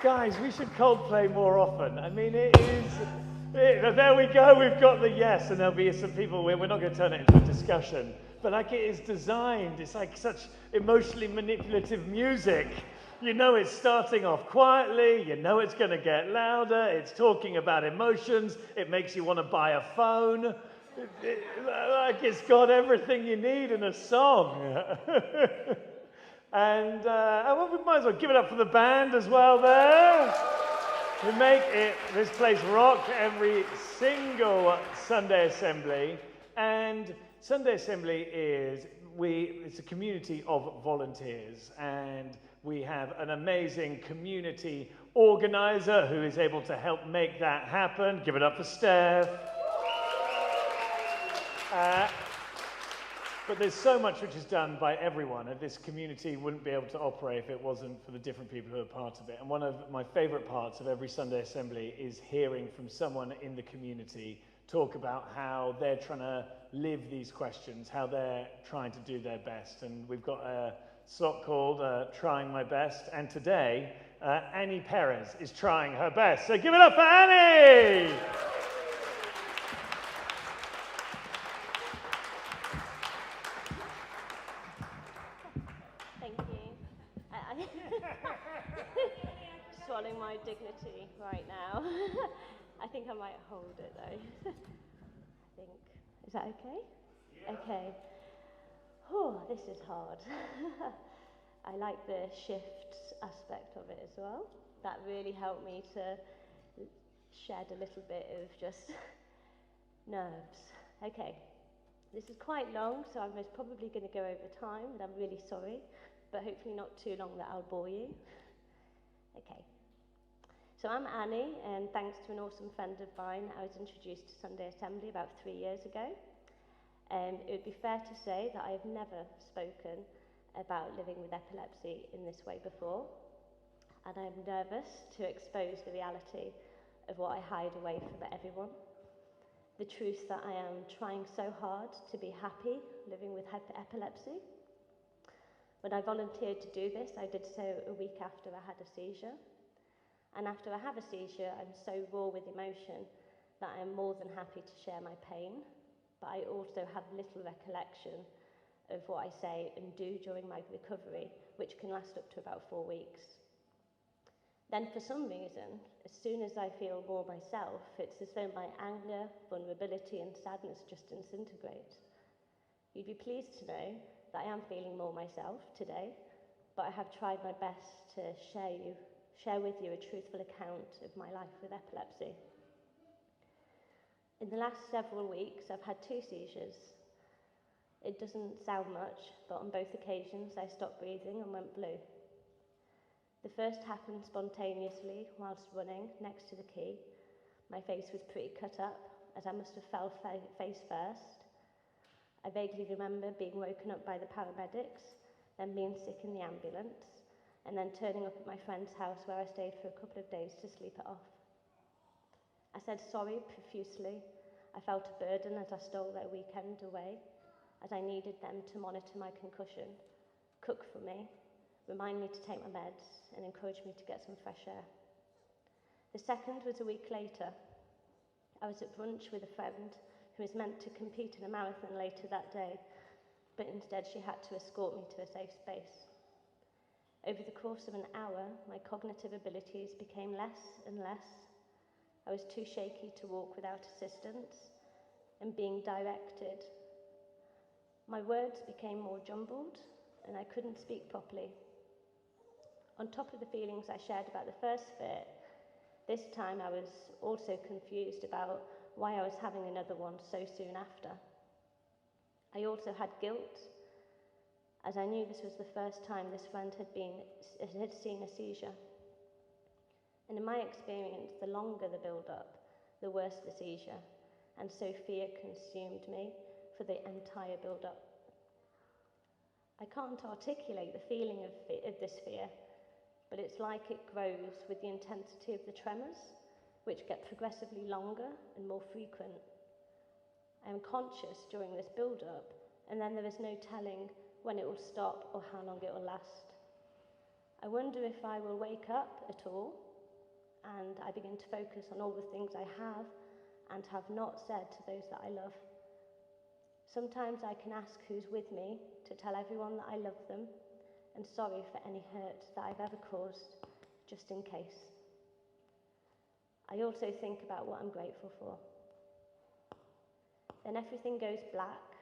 Guys, we should Coldplay more often. I mean, it is... there we go, we've got the yes, and there'll be some people, we're not going to turn it into a discussion, but like it is designed, it's like such emotionally manipulative music. You know it's starting off quietly, you know it's going to get louder, it's talking about emotions, it makes you want to buy a phone. Like it's got everything you need in a song. And well, we might as well give it up for the band as well there. We make this place rock every single Sunday Assembly. And Sunday Assembly it's a community of volunteers. And we have an amazing community organizer who is able to help make that happen. Give it up for Steph. But there's so much which is done by everyone, and this community wouldn't be able to operate if it wasn't for the different people who are part of it. And one of my favorite parts of every Sunday Assembly is hearing from someone in the community talk about how they're trying to live these questions, how they're trying to do their best. And we've got a slot called Trying My Best, and today, Annie Perez is trying her best. So give it up for Annie! Swallowing my dignity right now. I think I might hold it though. I think. Is that okay? Yeah. Okay. Oh, this is hard. I like the shift aspect of it as well. That really helped me to shed a little bit of just nerves. Okay. This is quite long, so I'm most probably going to go over time, and I'm really sorry, but hopefully not too long that I'll bore you. Okay. So I'm Annie, and thanks to an awesome friend of mine, I was introduced to Sunday Assembly about 3 years ago. It would be fair to say that I've never spoken about living with epilepsy in this way before, and I'm nervous to expose the reality of what I hide away from everyone. the truth that I am trying so hard to be happy living with epilepsy. When I volunteered to do this, I did so a week after I had a seizure. And after I have a seizure, I'm so raw with emotion that I am more than happy to share my pain, but I also have little recollection of what I say and do during my recovery, which can last up to about 4 weeks. Then for some reason, as soon as I feel more myself, it's as though my anger, vulnerability and sadness just disintegrate. You'd be pleased to know that I am feeling more myself today, but I have tried my best to share with you a truthful account of my life with epilepsy. In the last several weeks, I've had 2 seizures. It doesn't sound much, but on both occasions I stopped breathing and went blue. The first happened spontaneously whilst running next to the quay. My face was pretty cut up, as I must have fell face first. I vaguely remember being woken up by the paramedics, then being sick in the ambulance, and then turning up at my friend's house where I stayed for a couple of days to sleep it off. I said sorry profusely. I felt a burden as I stole their weekend away, as I needed them to monitor my concussion, cook for me, remind me to take my meds, and encourage me to get some fresh air. The second was a week later. I was at brunch with a friend who was meant to compete in a marathon later that day, but instead she had to escort me to a safe space. Over the course of an hour, my cognitive abilities became less and less. I was too shaky to walk without assistance and being directed. My words became more jumbled and I couldn't speak properly. On top of the feelings I shared about the first fit, this time I was also confused about why I was having another one so soon after. I also had guilt, as I knew this was the first time this friend had seen a seizure. And in my experience, the longer the build-up, the worse the seizure, and so fear consumed me for the entire build-up. I can't articulate the feeling of this fear, but it's like it grows with the intensity of the tremors, which get progressively longer and more frequent. I am conscious during this build-up, and then there is no telling when it will stop or how long it will last. I wonder if I will wake up at all, and I begin to focus on all the things I have and have not said to those that I love. Sometimes I can ask who's with me to tell everyone that I love them, and sorry for any hurt that I've ever caused, just in case. I also think about what I'm grateful for. Then everything goes black.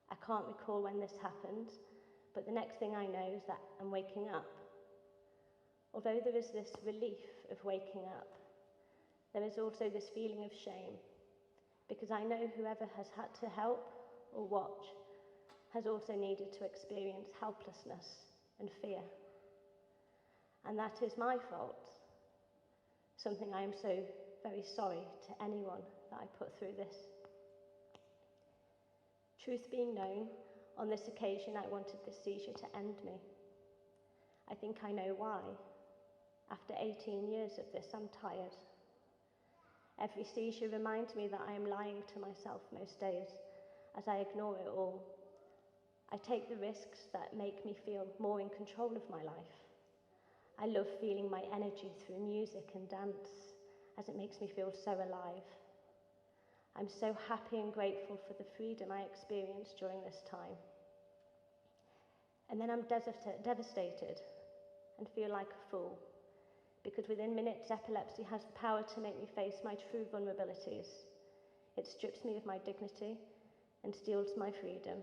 I can't recall when this happened, but the next thing I know is that I'm waking up. Although there is this relief of waking up, there is also this feeling of shame, because I know whoever has had to help or watch has also needed to experience helplessness and fear. And that is my fault, something I am so very sorry to anyone that I put through this. Truth being known, on this occasion I wanted this seizure to end me. I think I know why. After 18 years of this, I'm tired. Every seizure reminds me that I am lying to myself most days as I ignore it all. I take the risks that make me feel more in control of my life. I love feeling my energy through music and dance, as it makes me feel so alive. I'm so happy and grateful for the freedom I experienced during this time. And then I'm devastated and feel like a fool, because within minutes, epilepsy has the power to make me face my true vulnerabilities. It strips me of my dignity and steals my freedom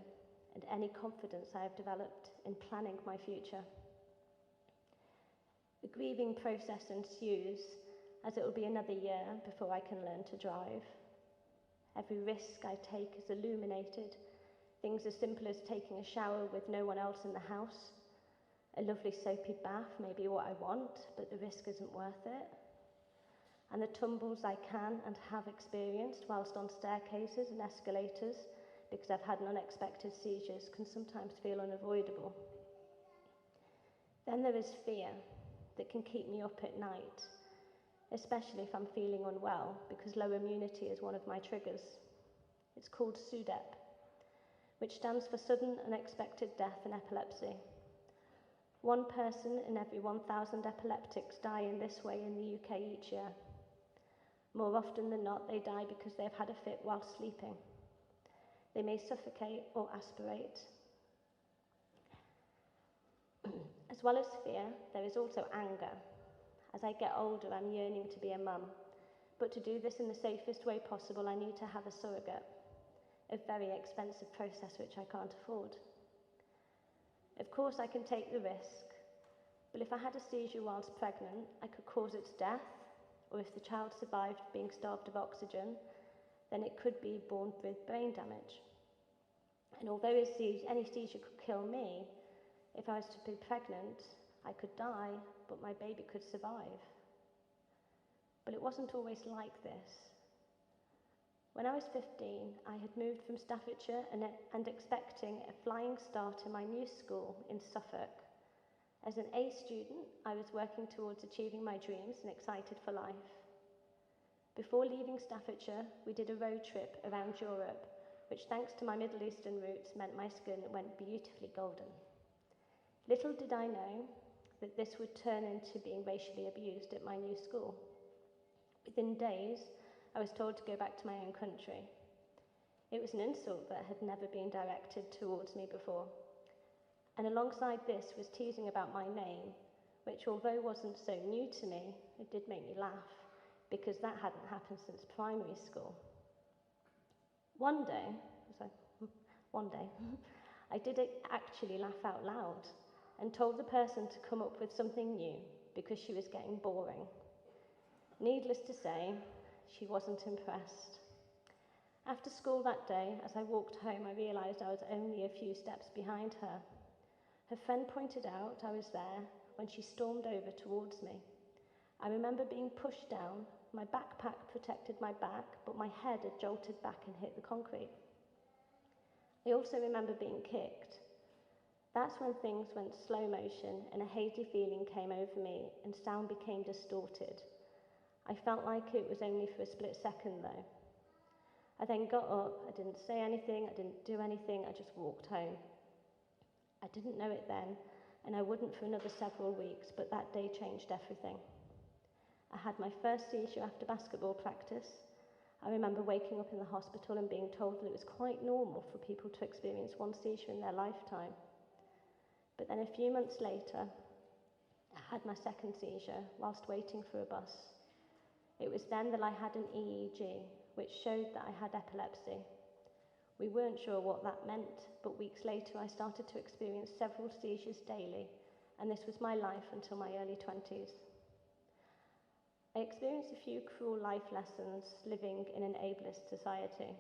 and any confidence I have developed in planning my future. The grieving process ensues, as it will be another year before I can learn to drive. Every risk I take is illuminated. Things as simple as taking a shower with no one else in the house. A lovely soapy bath may be what I want, but the risk isn't worth it. And the tumbles I can and have experienced whilst on staircases and escalators, because I've had unexpected seizures, can sometimes feel unavoidable. Then there is fear that can keep me up at night. especially if I'm feeling unwell, because low immunity is one of my triggers. It's called SUDEP, which stands for sudden unexpected death in epilepsy. One person in every 1,000 epileptics die in this way in the UK each year. More often than not, they die because they've had a fit while sleeping. They may suffocate or aspirate. As well as fear, there is also anger. As I get older, I'm yearning to be a mum. But to do this in the safest way possible, I need to have a surrogate. A very expensive process which I can't afford. Of course, I can take the risk, but if I had a seizure whilst pregnant, I could cause its death, or if the child survived being starved of oxygen, then it could be born with brain damage. And although any seizure could kill me, if I was to be pregnant, I could die, but my baby could survive. But it wasn't always like this. When I was 15, I had moved from Staffordshire and expecting a flying start in my new school in Suffolk. As an A student, I was working towards achieving my dreams and excited for life. Before leaving Staffordshire, we did a road trip around Europe, which thanks to my Middle Eastern roots meant my skin went beautifully golden. Little did I know that this would turn into being racially abused at my new school. Within days, I was told to go back to my own country. It was an insult that had never been directed towards me before. And alongside this was teasing about my name, which although wasn't so new to me, it did make me laugh, because that hadn't happened since primary school. One day, I did actually laugh out loud and told the person to come up with something new because she was getting boring. Needless to say, she wasn't impressed. After school that day, as I walked home, I realised I was only a few steps behind her. Her friend pointed out I was there when she stormed over towards me. I remember being pushed down. My backpack protected my back, but my head had jolted back and hit the concrete. I also remember being kicked. That's when things went slow motion and a hazy feeling came over me and sound became distorted. I felt like it was only for a split second though. I then got up, I didn't say anything, I didn't do anything, I just walked home. I didn't know it then, and I wouldn't for another several weeks, but that day changed everything. I had my first seizure after basketball practice. I remember waking up in the hospital and being told that it was quite normal for people to experience one seizure in their lifetime. But then a few months later, I had my second seizure whilst waiting for a bus. It was then that I had an EEG, which showed that I had epilepsy. We weren't sure what that meant, but weeks later I started to experience several seizures daily, and this was my life until my early 20s. I experienced a few cruel life lessons living in an ableist society.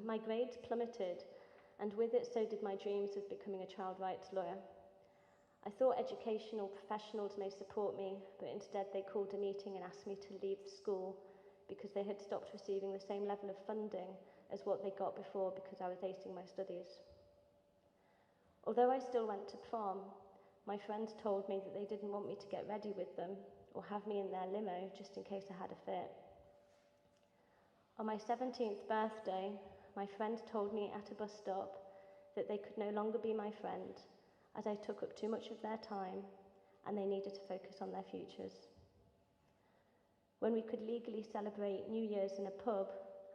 My grades plummeted, and with it so did my dreams of becoming a child rights lawyer. I thought educational professionals may support me, but instead they called a meeting and asked me to leave school because they had stopped receiving the same level of funding as what they got before because I was acing my studies. Although I still went to prom, my friends told me that they didn't want me to get ready with them or have me in their limo just in case I had a fit. On my 17th birthday, my friend told me at a bus stop that they could no longer be my friend as I took up too much of their time and they needed to focus on their futures. When we could legally celebrate New Year's in a pub,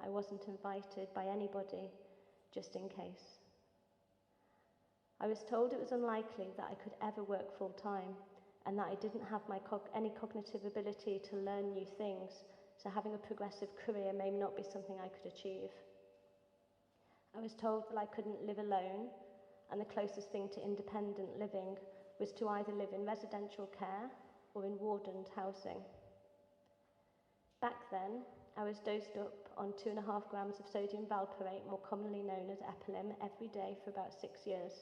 I wasn't invited by anybody, just in case. I was told it was unlikely that I could ever work full-time and that I didn't have any cognitive ability to learn new things, so having a progressive career may not be something I could achieve. I was told that I couldn't live alone, and the closest thing to independent living was to either live in residential care or in wardened housing. Back then, I was dosed up on 2.5 grams of sodium valproate, more commonly known as Epilim, every day for about 6 years.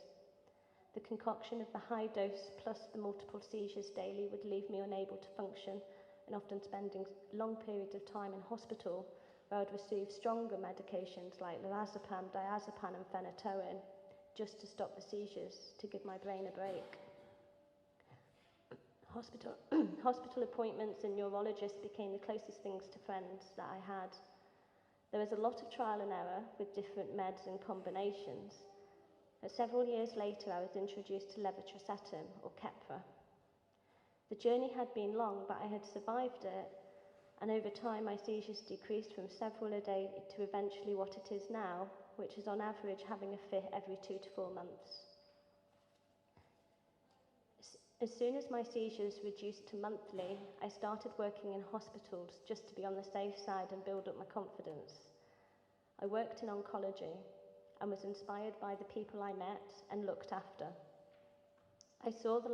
The concoction of the high dose plus the multiple seizures daily would leave me unable to function and often spending long periods of time in hospital where I would receive stronger medications like lorazepam, diazepam and phenytoin just to stop the seizures, to give my brain a break. Hospital, hospital appointments and neurologists became the closest things to friends that I had. There was a lot of trial and error with different meds and combinations. But several years later, I was introduced to levetiracetam, or Keppra. The journey had been long, but I had survived it, and over time my seizures decreased from several a day to eventually what it is now, which is on average having a fit every 2 to 4 months. As soon as my seizures reduced to monthly, I started working in hospitals just to be on the safe side and build up my confidence. I worked in oncology and was inspired by the people I met and looked after. I saw the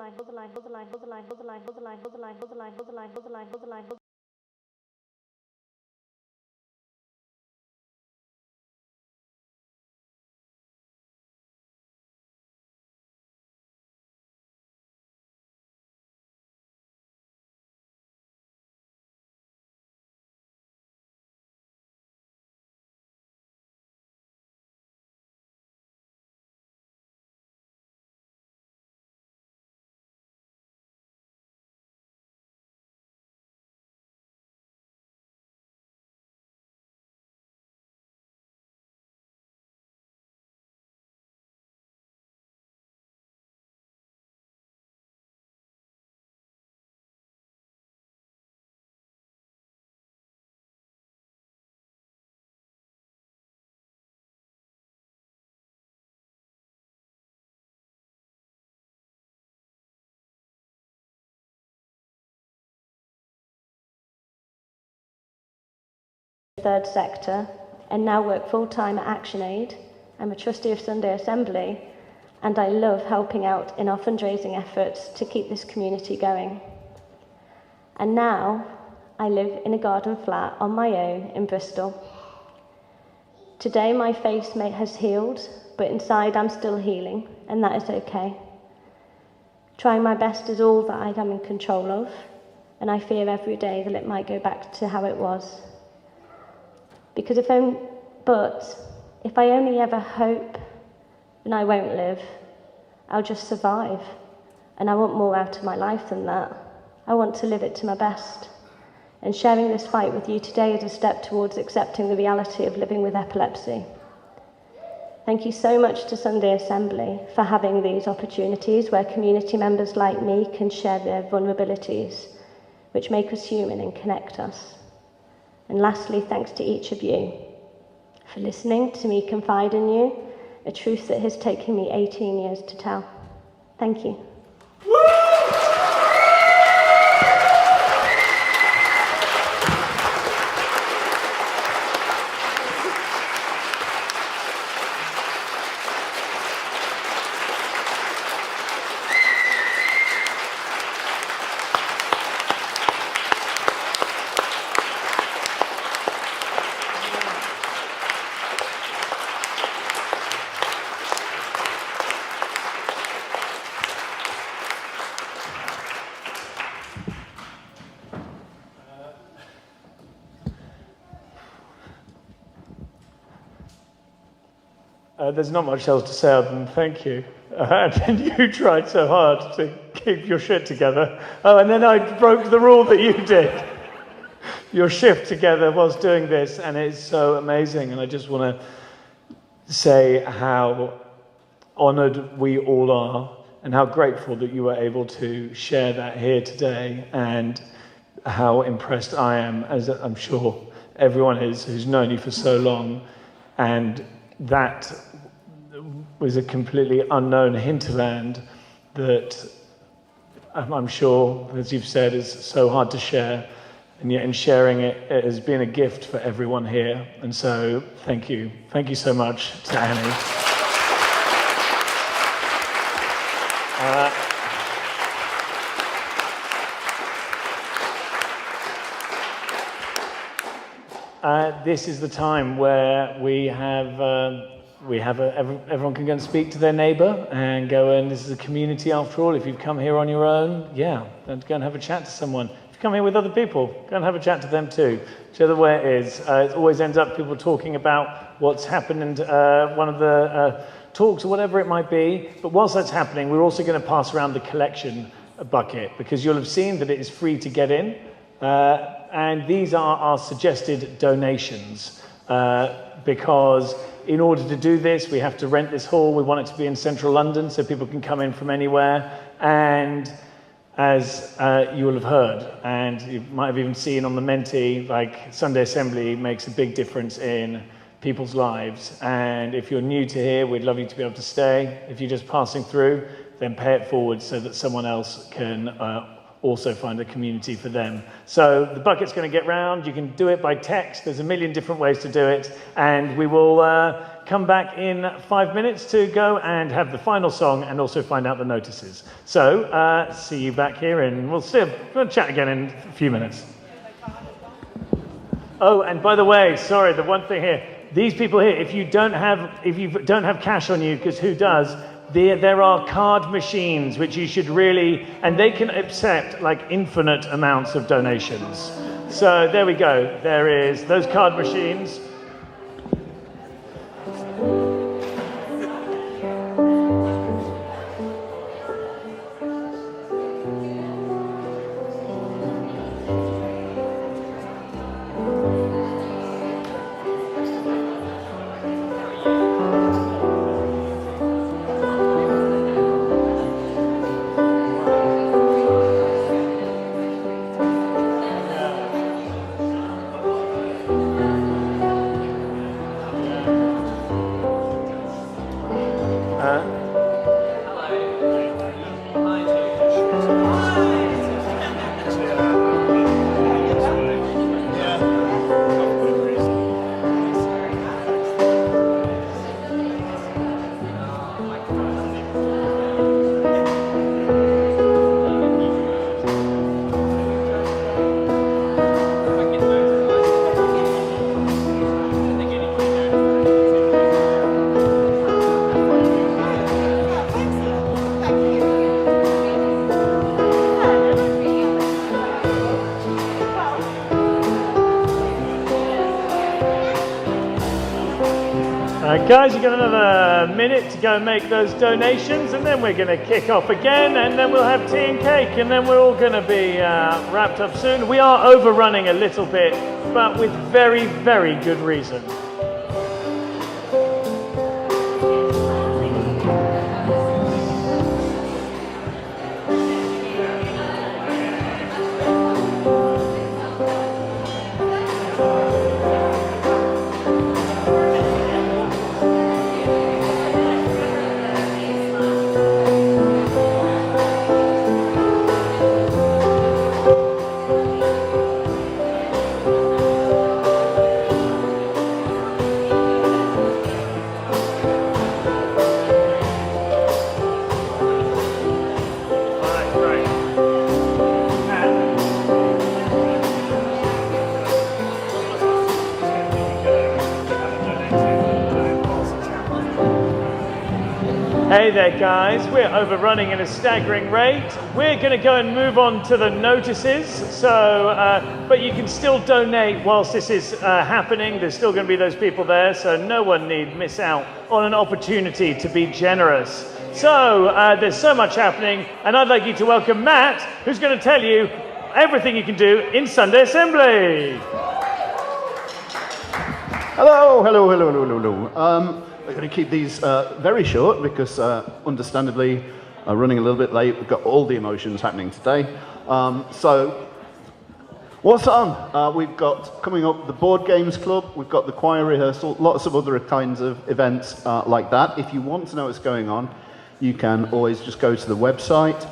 third sector and now work full-time at ActionAid. I'm a trustee of Sunday Assembly and I love helping out in our fundraising efforts to keep this community going. And now I live in a garden flat on my own in Bristol. Today my face has healed, but inside I'm still healing, and that is okay. Trying my best is all that I am in control of, and I fear every day that it might go back to how it was. If I only ever hope, then I won't live. I'll just survive. And I want more out of my life than that. I want to live it to my best. And sharing this fight with you today is a step towards accepting the reality of living with epilepsy. Thank you so much to Sunday Assembly for having these opportunities where community members like me can share their vulnerabilities, which make us human and connect us. And lastly, thanks to each of you for listening to me confide in you a truth that has taken me 18 years to tell. Thank you. There's not much else to say other than thank you. And you tried so hard to keep your shit together. Oh, and then I broke the rule that you did. Your shift together whilst doing this, and it's so amazing. And I just want to say how honoured we all are and how grateful that you were able to share that here today, and how impressed I am, as I'm sure everyone is who's known you for so long. And that was a completely unknown hinterland that I'm sure, as you've said, is so hard to share. And yet in sharing it, it has been a gift for everyone here. And so thank you. Thank you so much to Annie. This is the time where everyone can go and speak to their neighbour and go, and this is a community after all. If you've come here on your own, then go and have a chat to someone. If you come here with other people, go and have a chat to them too. Whichever way it is. It always ends up people talking about what's happened in one of the talks or whatever it might be. But whilst that's happening, we're also going to pass around the collection bucket, because you'll have seen that it is free to get in. And these are our suggested donations, because in order to do this, we have to rent this hall. We want it to be in central London so people can come in from anywhere. And as you will have heard, and you might have even seen on the Menti, like Sunday Assembly makes a big difference in people's lives. And if you're new to here, we'd love you to be able to stay. If you're just passing through, then pay it forward so that someone else can also find a community for them. So the bucket's going to get round. You can do it by text. There's a million different ways to do it. And we will come back in 5 minutes to go and have the final song and also find out the notices. So see you back here, and we'll chat again in a few minutes. Oh, and by the way, sorry, the one thing here, these people here, if you don't have cash on you, because who does? There are card machines which you should really, and they can accept like infinite amounts of donations. So there we go. There is those card machines. Guys, you've got another minute to go and make those donations, and then we're going to kick off again, and then we'll have tea and cake, and then we're all going to be wrapped up soon. We are overrunning a little bit, but with very, very good reason. Hey there guys, we're overrunning at a staggering rate. We're going to go and move on to the notices, but you can still donate whilst this is happening. There's still going to be those people there, so no one need miss out on an opportunity to be generous. So there's so much happening, and I'd like you to welcome Matt, who's going to tell you everything you can do in Sunday Assembly. Hello. We're going to keep these very short because, understandably, running a little bit late. We've got all the emotions happening today. So, what's on? We've got coming up the Board Games Club. We've got the choir rehearsal. Lots of other kinds of events like that. If you want to know what's going on, you can always just go to the website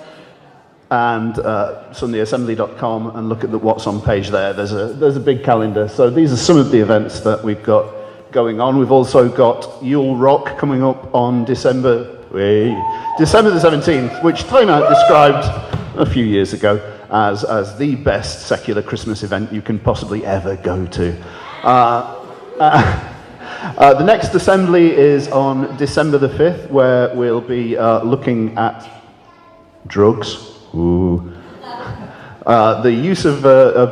and sundayassembly.com and look at the what's on page there. There's a big calendar. So these are some of the events that we've got going on. We've also got Yule Rock coming up on December the 17th, which Time Out described a few years ago as the best secular Christmas event you can possibly ever go to. The next assembly is on December the 5th, where we'll be looking at drugs. Ooh. the use of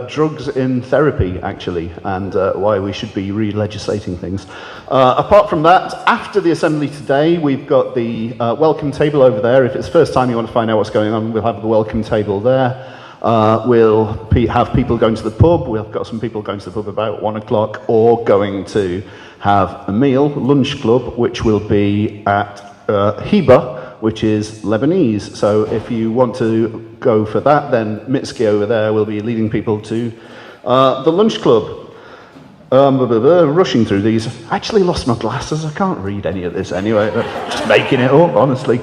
drugs in therapy, actually, and why we should be re-legislating things. Apart from that, after the assembly today, we've got the welcome table over there. If it's the first time you want to find out what's going on, we'll have the welcome table there. We'll have people going to the pub. We've got some people going to the pub about 1 o'clock, or going to have a meal, lunch club, which will be at Hiba, which is Lebanese. So if you want to go for that, then Mitski over there will be leading people to the lunch club. Rushing through these. I actually lost my glasses. I can't read any of this anyway. Just making it up, honestly.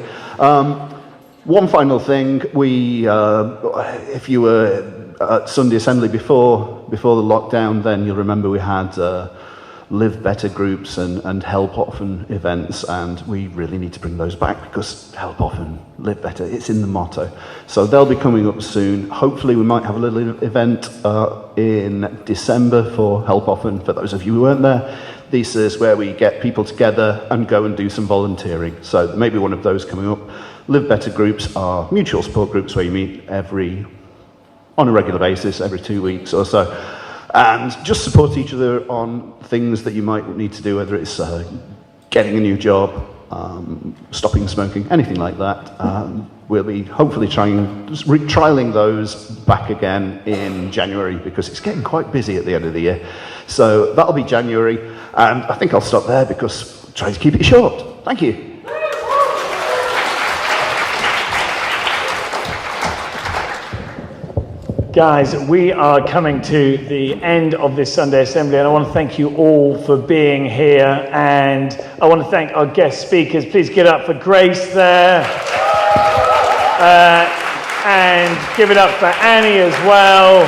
One final thing. If you were at Sunday Assembly before the lockdown, then you'll remember we had Live Better groups and Help Often events, and we really need to bring those back, because Help Often, Live Better, it's in the motto. So they'll be coming up soon. Hopefully we might have a little event in December for Help Often, for those of you who weren't there. This is where we get people together and go and do some volunteering. So maybe one of those coming up. Live Better groups are mutual support groups where you meet on a regular basis, every 2 weeks or so. And just support each other on things that you might need to do, whether it's getting a new job, stopping smoking, anything like that. We'll be hopefully trialing those back again in January, because it's getting quite busy at the end of the year. So that'll be January, and I think I'll stop there because I'm trying to keep it short. Thank you. Guys, we are coming to the end of this Sunday Assembly, and I want to thank you all for being here, and I want to thank our guest speakers. Please get up for Grace there, and give it up for Annie as well.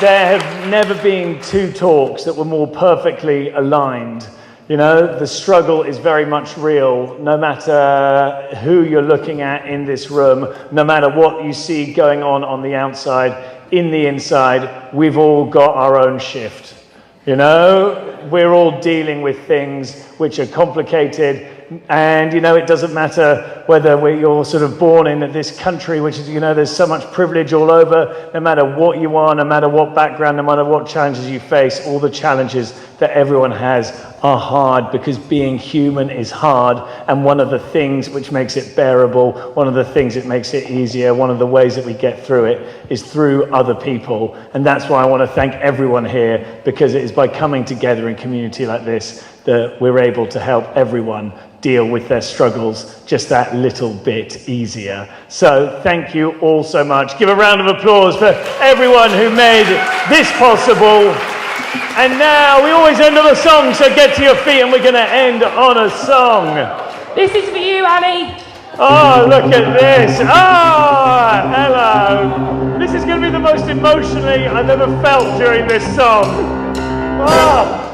There have never been two talks that were more perfectly aligned. You know, the struggle is very much real, no matter who you're looking at in this room, no matter what you see going on the outside, in the inside, we've all got our own shift. You know, we're all dealing with things which are complicated, and, you know, it doesn't matter whether you're sort of born in this country, which is, you know, there's so much privilege all over, no matter what you are, no matter what background, no matter what challenges you face, all the challenges that everyone has are hard, because being human is hard, and one of the things which makes it bearable, one of the things that makes it easier, one of the ways that we get through it is through other people. And that's why I want to thank everyone here, because it is by coming together in community like this that we're able to help everyone deal with their struggles just that little bit easier. So thank you all so much. Give a round of applause for everyone who made this possible. And now we always end on a song, so get to your feet, and we're going to end on a song. This is for you, Annie. Oh, look at this. Oh, hello. This is going to be the most emotionally I've ever felt during this song. Oh.